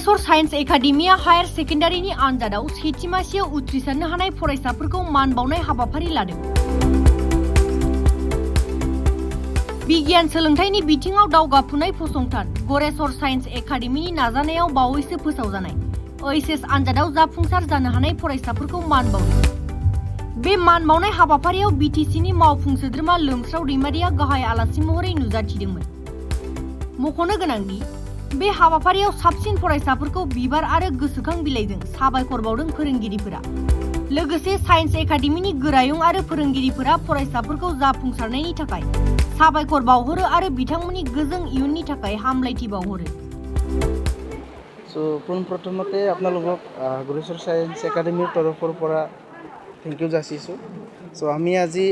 गरेसर signs academia higher सेकेन्डारिनि आनजादाव सेथि मासियाव उथ्रिसारनो हानाय फरायसाफोरखौ मान बावनाय हाबाफारि लादों। बिगियान सोलोंथाइनि बिथिङाव दावगाफुनाय फसंथान गरेसर साइन्स एकाडेमिनि नाजानायाव बावैसो फोसावजानाय ओइचएस आनजादाव जाफुंसार जानो हानाय फरायसाफोरखौ मान बावदों। बे मान बावनाय हाबाफारियाव बिटिसिनि मावफुं सोद्रोमा लोमस्राव दैमारिया गाहाय आलासि महरै नुजाथिदोंमोन। मख'नो गोनांदि बे हाबाफारियाव साबसिन फरायसाफोरखौ बिबार आरो गोसोखां बिलाइजों साबायखर बावदों फोरोंगिरिफोरा। लोगोसे साइन्स एकाडेमिनि गोरायुं आरो फोरोंगिरिफोरा फरायसाफोरखौ जाफुंसारनायनि थाखाय साबायखर बावहरो आरो बिथांमोननि गोजों इयुननि थाखाय हामलायथि बावहरो। পোনপ্ৰথমতে আপোনালোকক गरेसर साइन्स एकाडेमिৰ তৰফৰ পৰা থেংক ইউ যাচিছোঁ। আমি আজি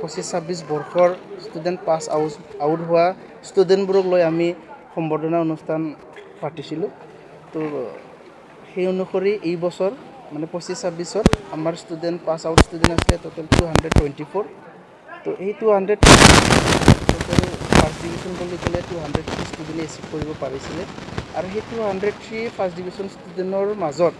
25-26 বৰ্ষৰ ষ্টুডেণ্ট পাছ আউট হোৱা ষ্টুডেণ্টবোৰক লৈ আমি সম্বৰ্ধনা অনুষ্ঠান পাতিছিলোঁ। তো সেই অনুসৰি এই বছৰ মানে 25-26ত আমাৰ ষ্টুডেণ্ট পাছ আউট ষ্টুডেণ্ট আছিলে টোটেল 224। তো এই 200 ফাৰ্ষ্ট ডিভিজন বুলি ক'লে 203 ষ্টুডেণ্টে এচিভ কৰিব পাৰিছিলে আৰু সেই 203 ফাৰ্ষ্ট ডিভিজন ষ্টুডেণ্টৰ মাজত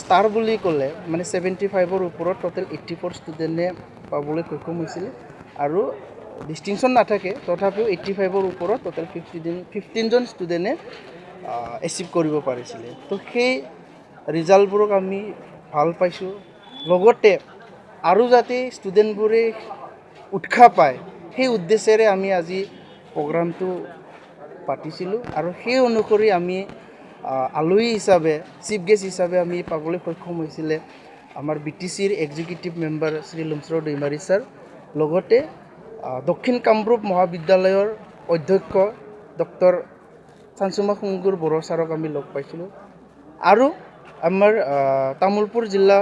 ষ্টাৰ বুলি ক'লে মানে 75ৰ ওপৰত টোটেল 84 ষ্টুডেণ্টে পাবলৈ সক্ষম হৈছিলে আৰু ডিষ্টিংশ্যন নাথাকে তথাপিও 85ৰ ওপৰত টোটেল 15জন ষ্টুডেণ্টে এচিভ কৰিব পাৰিছিলে। তো সেই ৰিজাল্টবোৰক আমি ভাল পাইছোঁ। লগতে আৰু যাতে ষ্টুডেণ্টবোৰে উৎসাহ পায় সেই উদ্দেশ্যেৰে আমি আজি প্ৰগ্ৰামটো পাতিছিলোঁ আৰু সেই অনুসৰি আমি আলহী হিচাপে চিফ গেষ্ট হিচাপে আমি পাবলৈ সক্ষম হৈছিলে আমাৰ বিটিচিৰ executive member Shri Lomsrao Daimary sir, লগতে দক্ষিণ কামৰূপ মহাবিদ্যালয়ৰ অধ্যক্ষ ডক্টৰ চানচুমা সুংগুৰ বড়ো ছাৰক আমি লগ পাইছিলোঁ আৰু আমাৰ তামোলপুৰ জিলা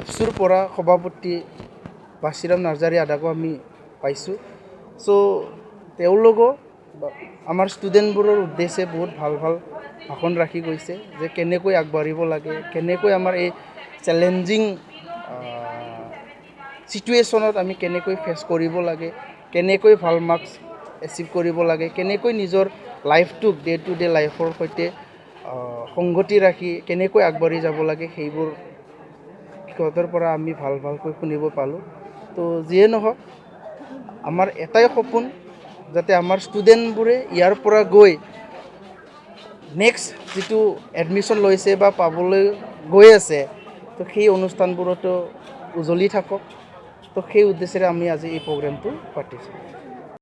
এফচুৰ পৰা সভাপতি বাছিৰাম নাৰ্জাৰী আদাকো আমি পাইছোঁ। তেওঁলোকো আমাৰ ষ্টুডেণ্টবোৰৰ উদ্দেশ্যে বহুত ভাল ভাল ভাষণ ৰাখি গৈছে যে কেনেকৈ আগবাঢ়িব লাগে, কেনেকৈ আমাৰ এই চেলেঞ্জিং চিটুৱেশ্যনত আমি কেনেকৈ ফেচ কৰিব লাগে, কেনেকৈ ভাল মাৰ্কছ এচিভ কৰিব লাগে, কেনেকৈ নিজৰ লাইফটোক ডে টু ডে লাইফৰ সৈতে সংগতি ৰাখি কেনেকৈ আগবাঢ়ি যাব লাগে সেইবোৰ সিহঁতৰ পৰা আমি ভালকৈ শুনিব পালোঁ। তো যিয়ে নহওক আমাৰ এটাই সপোন যাতে আমাৰ ষ্টুডেণ্টবোৰে ইয়াৰ পৰা গৈ নেক্সট যিটো এডমিশ্যন লৈছে বা পাবলৈ গৈ আছে তো সেই অনুষ্ঠানবোৰতো উজ্বলি থাকক। তো সেই উদ্দেশ্যেৰে আমি আজি এই প্ৰগ্ৰেমটো পাতিছোঁ।